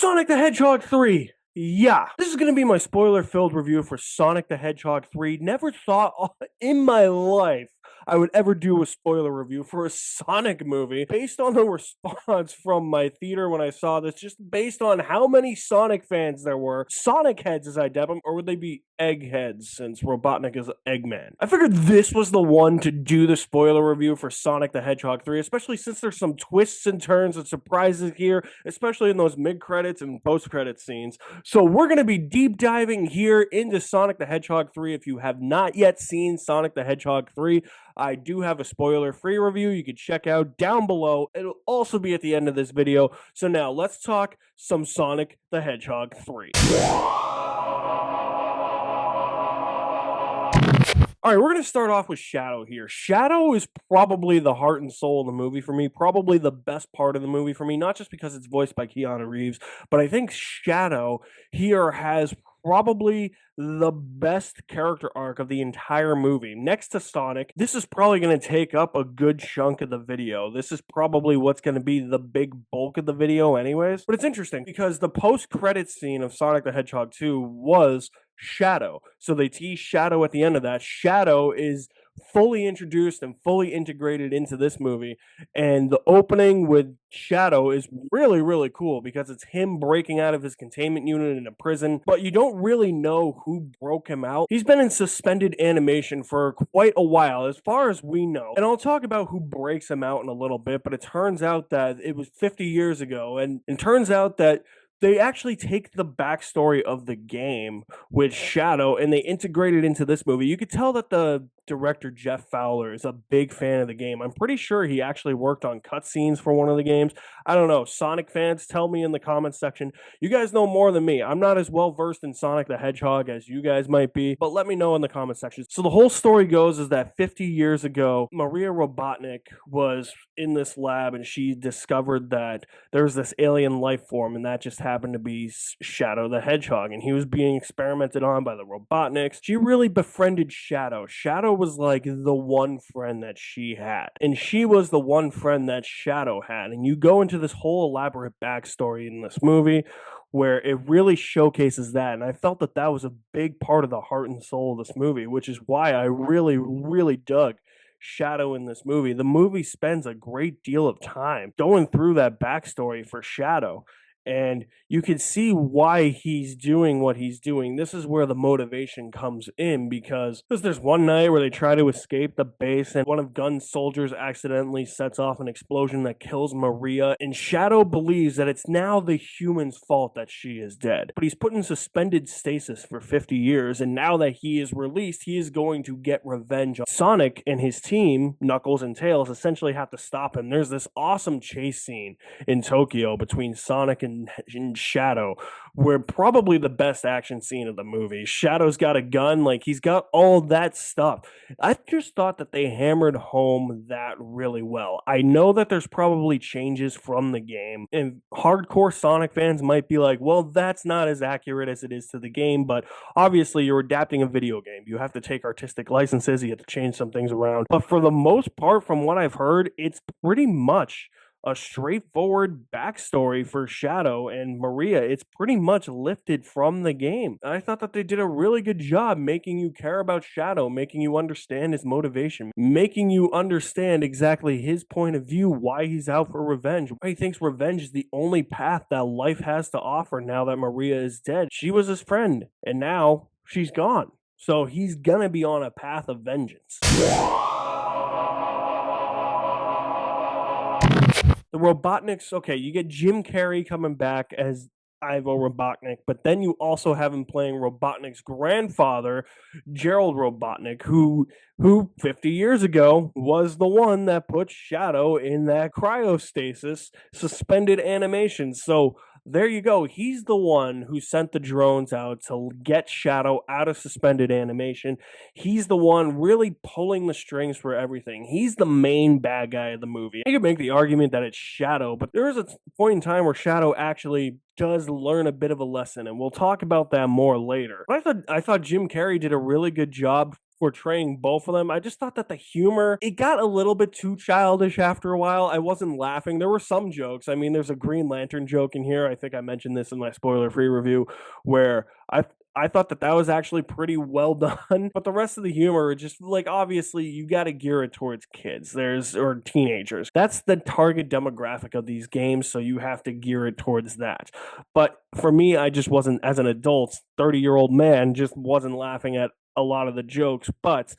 Sonic the Hedgehog 3. Yeah, this is going to be my spoiler-filled review for Sonic the Hedgehog 3. Never thought in my life I would ever do a spoiler review for a Sonic movie based on the response from my theater when I saw this, just based on how many Sonic fans there were. Sonic heads, as I dub them, or would they be Eggheads since Robotnik is Eggman? I figured this was the one to do the spoiler review for Sonic the Hedgehog 3, especially since there's some twists and turns and surprises here, especially in those mid-credits and post-credits scenes. So we're going to be deep diving here into Sonic the Hedgehog 3. If you have not yet seen Sonic the Hedgehog 3, I do have a spoiler-free review you can check out down below. It'll also be at the end of this video. So now let's talk some Sonic the Hedgehog 3. All right, we're going to start off with Shadow here. Shadow is probably the heart and soul of the movie for me, probably the best part of the movie for me, not just because it's voiced by Keanu Reeves, but I think Shadow here has probably the best character arc of the entire movie. Next to Sonic, this is probably going to take up a good chunk of the video. This is probably what's going to be the big bulk of the video anyways. But it's interesting because the post-credits scene of Sonic the Hedgehog 2 was Shadow. So they tease Shadow at the end of that. Shadow is fully introduced and fully integrated into this movie, and the opening with Shadow is really, really cool because it's him breaking out of his containment unit in a prison, but you don't really know who broke him out. He's been in suspended animation for quite a while, as far as we know, and I'll talk about who breaks him out in a little bit, but it turns out that it was 50 years ago, and it turns out that they actually take the backstory of the game with Shadow and they integrate it into this movie. You could tell that the director, Jeff Fowler, is a big fan of the game. I'm pretty sure he actually worked on cutscenes for one of the games. I don't know. Sonic fans, tell me in the comments section. You guys know more than me. I'm not as well versed in Sonic the Hedgehog as you guys might be, but let me know in the comment section. So the whole story goes is that 50 years ago, Maria Robotnik was in this lab and she discovered that there was this alien life form, and that just happened to be Shadow the Hedgehog, and he was being experimented on by the Robotniks. She really befriended Shadow. Shadow was like the one friend that she had, and she was the one friend that Shadow had, and you go into this whole elaborate backstory in this movie where it really showcases that, and I felt that that was a big part of the heart and soul of this movie, which is why I really, really dug Shadow in this movie. The movie spends a great deal of time going through that backstory for Shadow, and you can see why he's doing what he's doing. This is where the motivation comes in, because there's one night where they try to escape the base and one of Gun's soldiers accidentally sets off an explosion that kills Maria, and Shadow believes that it's now the human's fault that she is dead. But he's put in suspended stasis for 50 years, and now that he is released, he is going to get revenge. Sonic and his team, Knuckles and Tails, essentially have to stop him. There's this awesome chase scene in Tokyo between Sonic and Shadow, where probably the best action scene of the movie. Shadow's got a gun, like he's got all that stuff. I just thought that they hammered home that really well. I know that there's probably changes from the game, and hardcore Sonic fans might be like, well, that's not as accurate as it is to the game, but obviously you're adapting a video game. You have to take artistic licenses, you have to change some things around. But for the most part, from what I've heard, it's pretty much a straightforward backstory for Shadow and Maria. It's pretty much lifted from the game. I thought that they did a really good job making you care about Shadow, making you understand his motivation, making you understand exactly his point of view, why he's out for revenge, why he thinks revenge is the only path that life has to offer now that Maria is dead. She was his friend, and now she's gone. So he's gonna be on a path of vengeance. The Robotniks, okay, you get Jim Carrey coming back as Ivo Robotnik, but then you also have him playing Robotnik's grandfather, Gerald Robotnik, who 50 years ago was the one that put Shadow in that cryostasis suspended animation. So there you go. He's the one who sent the drones out to get Shadow out of suspended animation. He's the one really pulling the strings for everything. He's the main bad guy of the movie. You could make the argument that it's Shadow, but there is a point in time where Shadow actually does learn a bit of a lesson, and we'll talk about that more later. But I thought Jim Carrey did a really good job portraying both of them. I just thought that the humor, it got a little bit too childish after a while. I wasn't laughing. There were some jokes. I mean, there's a Green Lantern joke in here. I think I mentioned this in my spoiler-free review where I thought that that was actually pretty well done, but the rest of the humor, just like obviously you got to gear it towards kids. Or teenagers. That's the target demographic of these games, so you have to gear it towards that. But for me, I just wasn't, as an adult, 30-year-old man, just wasn't laughing at a lot of the jokes, but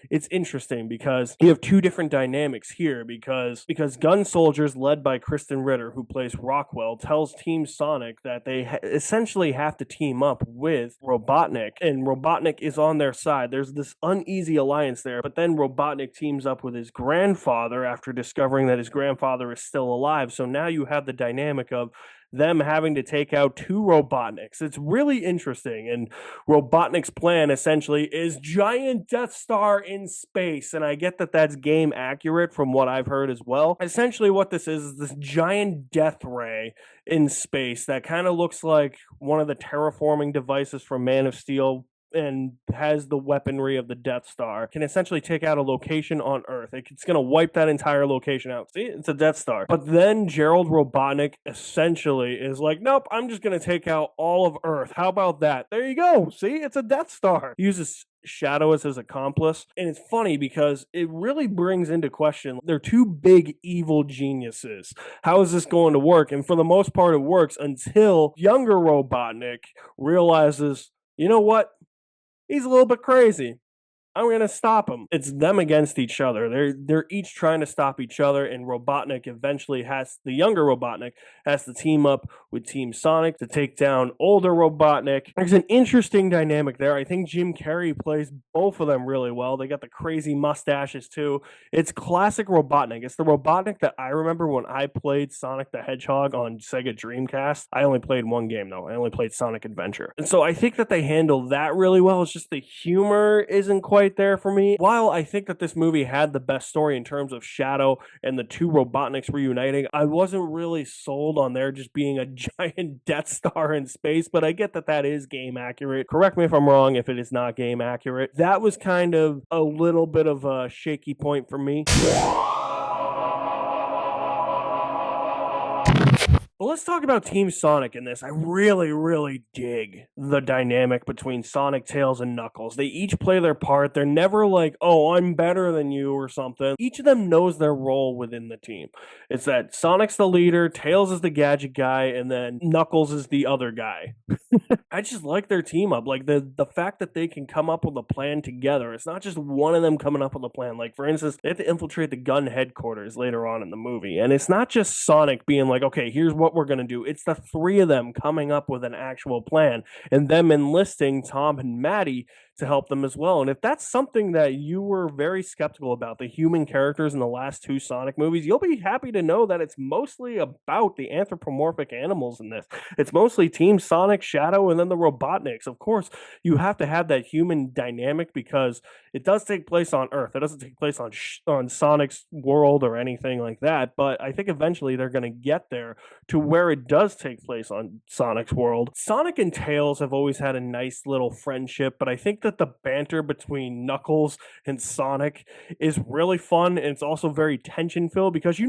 it's interesting because you have two different dynamics here because Gun Soldiers, led by Kristen Ritter, who plays Rockwell, tells Team Sonic that they essentially have to team up with Robotnik, and Robotnik is on their side. There's this uneasy alliance there, but then Robotnik teams up with his grandfather after discovering that his grandfather is still alive. So now you have the dynamic of them having to take out two Robotniks. It's really interesting. And Robotnik's plan essentially is giant Death Star in space. And I get that that's game accurate from what I've heard as well. Essentially, what this is this giant death ray in space that kind of looks like one of the terraforming devices from Man of Steel and has the weaponry of the Death Star, can essentially take out a location on Earth. It's going to wipe that entire location out. See, it's a Death Star. But then Gerald Robotnik essentially is like, nope, I'm just going to take out all of Earth. How about that? There you go. See, it's a Death Star. He uses Shadow as his accomplice. And it's funny because it really brings into question, they're two big evil geniuses. How is this going to work? And for the most part, it works until younger Robotnik realizes, you know what? He's a little bit crazy. I'm going to stop him. It's them against each other. They're each trying to stop each other, and Robotnik eventually the younger Robotnik has to team up with Team Sonic to take down older Robotnik. There's an interesting dynamic there. I think Jim Carrey plays both of them really well. They got the crazy mustaches too. It's classic Robotnik. It's the Robotnik that I remember when I played Sonic the Hedgehog on Sega Dreamcast. I only played one game though. I only played Sonic Adventure. And so I think that they handle that really well. It's just the humor isn't quite there for me. While I think that this movie had the best story in terms of Shadow and the two Robotniks reuniting, I wasn't really sold on there just being a giant Death Star in space, but I get that that is game accurate. Correct me if I'm wrong if it is not game accurate. That was kind of a little bit of a shaky point for me. But let's talk about Team Sonic in this. I really, really dig the dynamic between Sonic, Tails, and Knuckles. They each play their part. They're never like, oh, I'm better than you or something. Each of them knows their role within the team. It's that Sonic's the leader, Tails is the gadget guy, and then Knuckles is the other guy. I just like their team up. Like the fact that they can come up with a plan together. It's not just one of them coming up with a plan. Like, for instance, they have to infiltrate the G.U.N headquarters later on in the movie. And it's not just Sonic being like, okay, here's what we're going to do. It's the three of them coming up with an actual plan and them enlisting Tom and Maddie to help them as well. And if that's something that you were very skeptical about, the human characters in the last two Sonic movies, you'll be happy to know that it's mostly about the anthropomorphic animals in this. It's mostly Team Sonic, Shadow, and then the Robotniks. Of course, you have to have that human dynamic because it does take place on Earth. It doesn't take place on Sonic's world or anything like that, but I think eventually they're going to get there to where it does take place on Sonic's world. Sonic and Tails have always had a nice little friendship, but I think that the banter between Knuckles and Sonic is really fun, and it's also very tension-filled because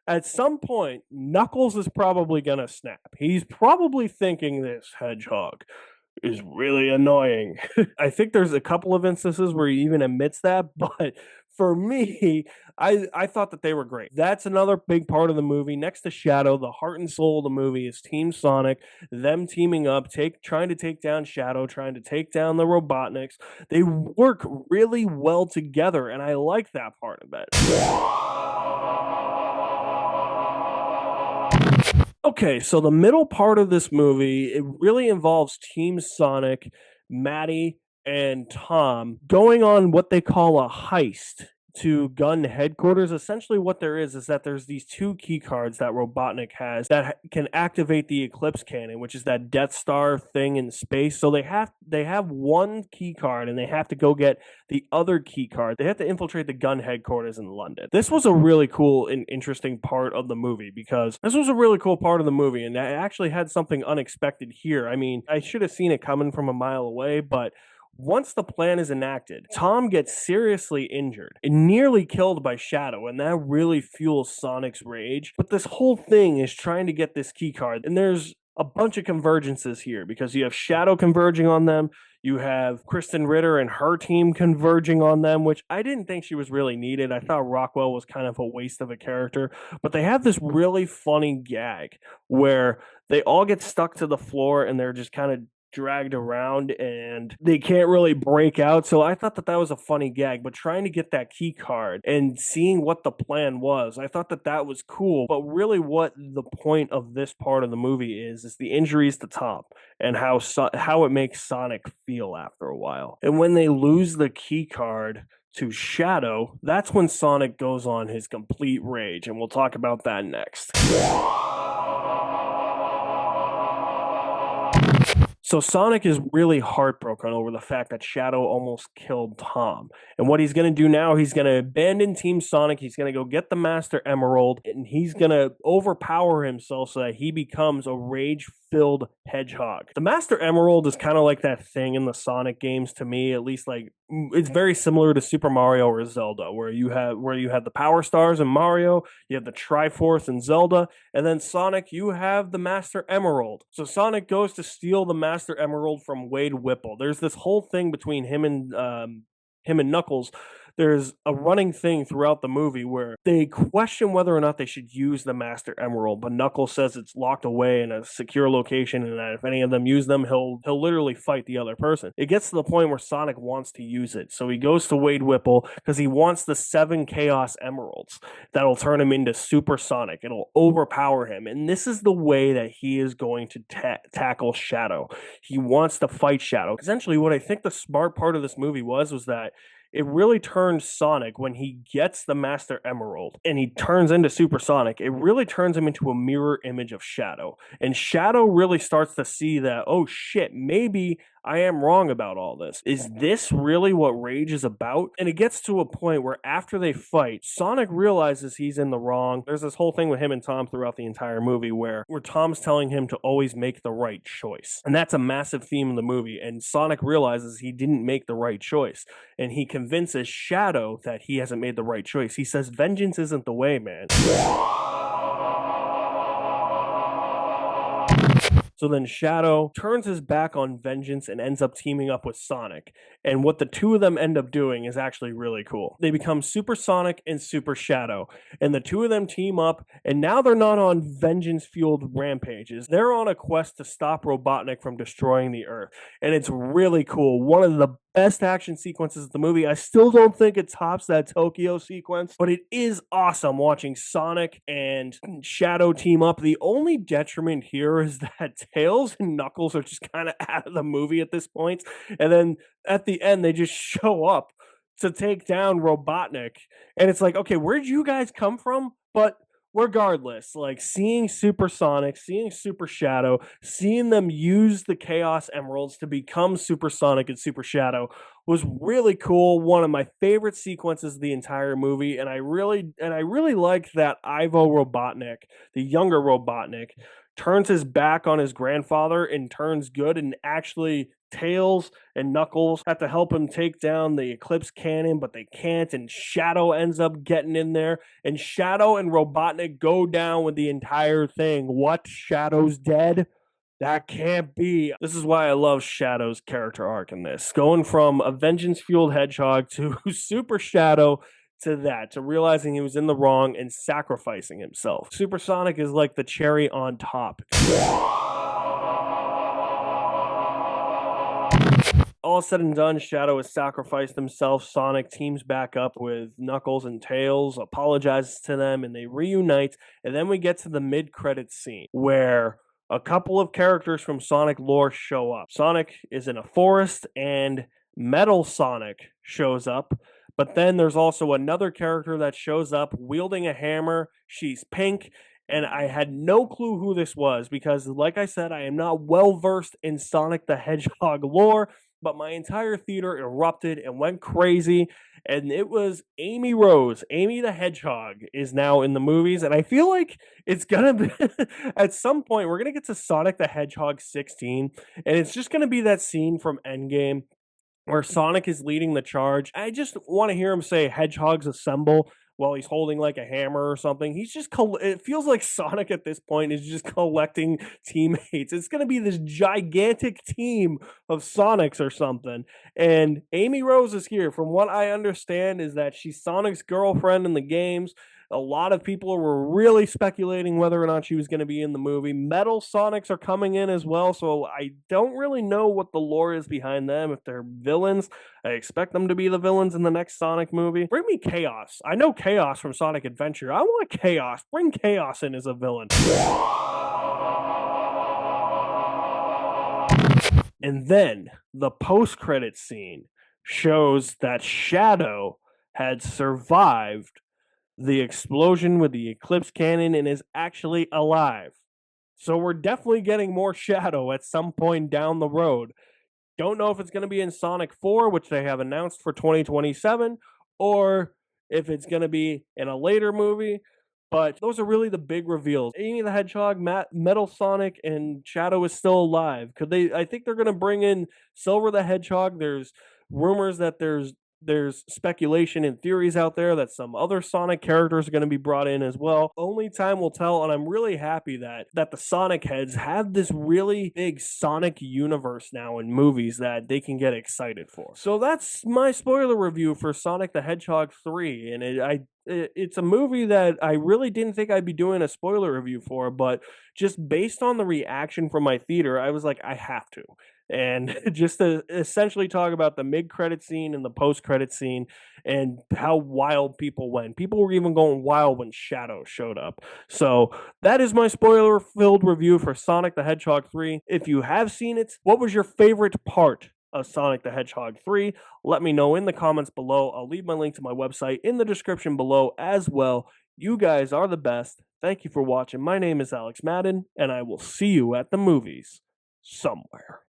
at some point, Knuckles is probably going to snap. He's probably thinking this hedgehog is really annoying. I think there's a couple of instances where he even admits that, but for me, I thought that they were great. That's another big part of the movie. Next to Shadow, the heart and soul of the movie is Team Sonic, them teaming up, trying to take down Shadow, trying to take down the Robotniks. They work really well together, and I like that part of it. Okay, so the middle part of this movie, it really involves Team Sonic, Maddie, and Tom going on what they call a heist to G.U.N headquarters. Essentially what there is that there's these two key cards that Robotnik has that can activate the Eclipse Cannon, which is that Death Star thing in space. So they have one key card and they have to go get the other key card. They have to infiltrate the G.U.N headquarters in London. This was a really cool and interesting part of the movie because this was a really cool part of the movie, and I actually had something unexpected here. I mean, I should have seen it coming from a mile away, but Once the plan is enacted, Tom gets seriously injured and nearly killed by Shadow, and that really fuels Sonic's rage. But this whole thing is trying to get this key card, and there's a bunch of convergences here because you have Shadow converging on them, you have Kristen Ritter and her team converging on them, which I didn't think she was really needed. I thought Rockwell was kind of a waste of a character, but they have this really funny gag where they all get stuck to the floor and they're just kind of dragged around and they can't really break out. So I thought that that was a funny gag, but trying to get that key card and seeing what the plan was, I thought that that was cool. But really what the point of this part of the movie is the injuries to Tom and how it makes Sonic feel after a while. And when they lose the key card to Shadow, that's when Sonic goes on his complete rage, and we'll talk about that next. So Sonic is really heartbroken over the fact that Shadow almost killed Tom. And what he's going to do now, he's going to abandon Team Sonic. He's going to go get the Master Emerald, and he's going to overpower himself so that he becomes a rage-filled hedgehog. The Master Emerald is kind of like that thing in the Sonic games to me, at least like it's very similar to Super Mario or Zelda, where you have the Power Stars in Mario, you have the Triforce in Zelda, and then Sonic, you have the Master Emerald. So Sonic goes to steal the Master Emerald from Wade Whipple. There's this whole thing between him and Knuckles. There's a running thing throughout the movie where they question whether or not they should use the Master Emerald, but Knuckles says it's locked away in a secure location and that if any of them use them, he'll literally fight the other person. It gets to the point where Sonic wants to use it. So he goes to Wade Whipple because he wants the 7 Chaos Emeralds that'll turn him into Super Sonic. It'll overpower him. And this is the way that he is going to tackle Shadow. He wants to fight Shadow. Essentially, what I think the smart part of this movie was that it really turns Sonic when he gets the Master Emerald and he turns into Super Sonic. It really turns him into a mirror image of Shadow. And Shadow really starts to see that, oh shit, maybe I am wrong about all this. Is this really what rage is about? And it gets to a point where after they fight, Sonic realizes he's in the wrong. There's this whole thing with him and Tom throughout the entire movie where Tom's telling him to always make the right choice. And that's a massive theme in the movie. And Sonic realizes he didn't make the right choice. And he convinces Shadow that he hasn't made the right choice. He says, vengeance isn't the way, man. So then Shadow turns his back on vengeance and ends up teaming up with Sonic. And what the two of them end up doing is actually really cool. They become Super Sonic and Super Shadow. And the two of them team up, and now they're not on vengeance-fueled rampages. They're on a quest to stop Robotnik from destroying the Earth. And it's really cool. One of the best action sequences of the movie. I still don't think it tops that Tokyo sequence, but it is awesome watching Sonic and Shadow team up. The only detriment here is that Tails and Knuckles are just kind of out of the movie at this point. And then at the end, they just show up to take down Robotnik. And it's like, okay, where'd you guys come from? But regardless, like seeing Super Sonic, seeing Super Shadow, seeing them use the Chaos Emeralds to become Super Sonic and Super Shadow was really cool. One of my favorite sequences of the entire movie, and I really like that Ivo Robotnik, the younger Robotnik, turns his back on his grandfather and turns good, and actually Tails and Knuckles have to help him take down the Eclipse Cannon, but they can't, and Shadow ends up getting in there, and Shadow and Robotnik go down with the entire thing. What? Shadow's dead? That can't be. This is why I love Shadow's character arc in this. Going from a vengeance-fueled hedgehog to Super Shadow to realizing he was in the wrong and sacrificing himself. Super Sonic is like the cherry on top. All said and done, Shadow has sacrificed himself. Sonic teams back up with Knuckles and Tails, apologizes to them, and they reunite. And then we get to the mid-credits scene where a couple of characters from Sonic lore show up. Sonic is in a forest, and Metal Sonic shows up. But then there's also another character that shows up wielding a hammer. She's pink. And I had no clue who this was because, like I said, I am not well versed in Sonic the Hedgehog lore, but my entire theater erupted and went crazy. And it was Amy Rose. Amy the Hedgehog is now in the movies. And I feel like it's going to be, at some point, we're going to get to Sonic the Hedgehog 16. And it's just going to be that scene from Endgame where Sonic is leading the charge. I just want to hear him say "Hedgehogs assemble" while he's holding like a hammer or something. He's just it feels like Sonic at this point is just collecting teammates. It's going to be this gigantic team of Sonics or something. And Amy Rose is here. From what I understand is that she's Sonic's girlfriend in the games. A lot of people were really speculating whether or not she was going to be in the movie. Metal Sonics are coming in as well, so I don't really know what the lore is behind them. If they're villains, I expect them to be the villains in the next Sonic movie. Bring me Chaos. I know Chaos from Sonic Adventure. I want Chaos. Bring Chaos in as a villain. And then the post-credit scene shows that Shadow had survived the explosion with the Eclipse cannon and is actually alive. So we're definitely getting more Shadow at some point down the road. Don't know if it's going to be in Sonic 4, which they have announced for 2027, or if it's going to be in a later movie. But those are really the big reveals. Amy the Hedgehog, Metal Sonic, and Shadow is still alive. Could they? I think they're going to bring in Silver the Hedgehog. There's rumors that there's speculation and theories out there that some other Sonic characters are going to be brought in as well. Only time will tell, and I'm really happy that the Sonic heads have this really big Sonic universe now in movies that they can get excited for. So that's my spoiler review for Sonic the Hedgehog 3, and it's a movie that I really didn't think I'd be doing a spoiler review for, but just based on the reaction from my theater, I was like, I have to. And just to essentially talk about the mid-credit scene and the post-credit scene and how wild people went. People were even going wild when Shadow showed up. So that is my spoiler-filled review for Sonic the Hedgehog 3. If you have seen it, what was your favorite part of Sonic the Hedgehog 3? Let me know in the comments below. I'll leave my link to my website in the description below as well. You guys are the best. Thank you for watching. My name is Alex Madden, and I will see you at the movies somewhere.